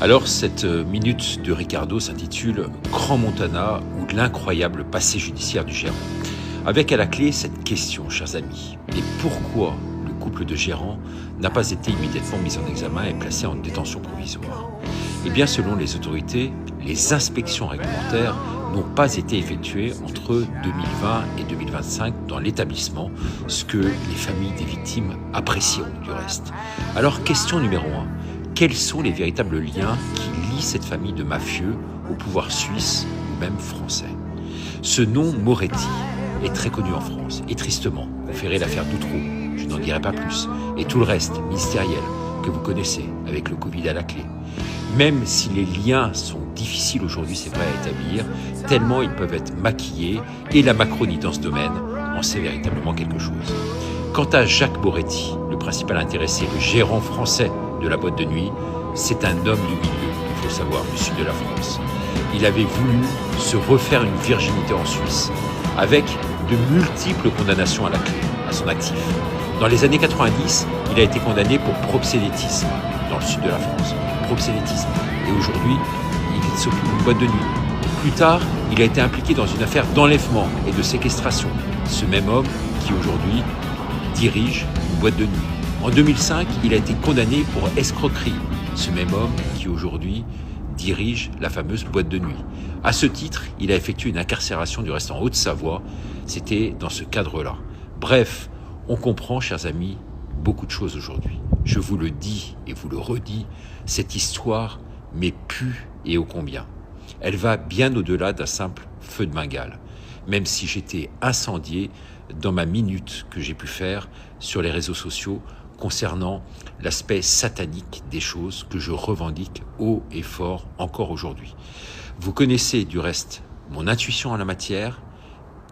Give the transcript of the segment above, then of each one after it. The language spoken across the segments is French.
Alors, cette minute de Ricardo s'intitule « Grand Montana ou l'incroyable passé judiciaire du gérant ». Avec à la clé cette question, chers amis. Et pourquoi le couple de gérants n'a pas été immédiatement mis en examen et placé en détention provisoire? Eh bien, selon les autorités, les inspections réglementaires n'ont pas été effectuées entre 2020 et 2025 dans l'établissement, ce que les familles des victimes apprécieront du reste. Alors, question numéro 1. Quels sont les véritables liens qui lient cette famille de mafieux au pouvoir suisse ou même français? Ce nom Moretti est très connu en France et tristement conféré l'affaire Dutroux, je n'en dirai pas plus, et tout le reste ministériel que vous connaissez avec le Covid à la clé. Même si les liens sont difficiles aujourd'hui, c'est vrai à établir, tellement ils peuvent être maquillés, et la Macronie dans ce domaine en sait véritablement quelque chose. Quant à Jacques Moretti, le principal intéressé, le gérant français de la boîte de nuit, c'est un homme du milieu, il faut le savoir, du sud de la France. Il avait voulu se refaire une virginité en Suisse, avec de multiples condamnations à la clé, à son actif. Dans les années 90, il a été condamné pour proxénétisme dans le sud de la France. Proxénétisme. Et aujourd'hui, il s'occupe d'une boîte de nuit. Plus tard, il a été impliqué dans une affaire d'enlèvement et de séquestration. Ce même homme qui aujourd'hui dirige une boîte de nuit. En 2005, il a été condamné pour escroquerie. Ce même homme qui aujourd'hui dirige la fameuse boîte de nuit. À ce titre, il a effectué une incarcération du reste en Haute-Savoie. C'était dans ce cadre-là. Bref, on comprend, chers amis, beaucoup de choses aujourd'hui. Je vous le dis et vous le redis, cette histoire m'est pue et ô combien. Elle va bien au-delà d'un simple feu de Bengale, même si j'étais incendié dans ma minute que j'ai pu faire sur les réseaux sociaux concernant l'aspect satanique des choses que je revendique haut et fort encore aujourd'hui. Vous connaissez du reste mon intuition en la matière.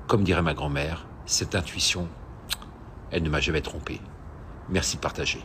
Comme dirait ma grand-mère, cette intuition, elle ne m'a jamais trompé. Merci de partager.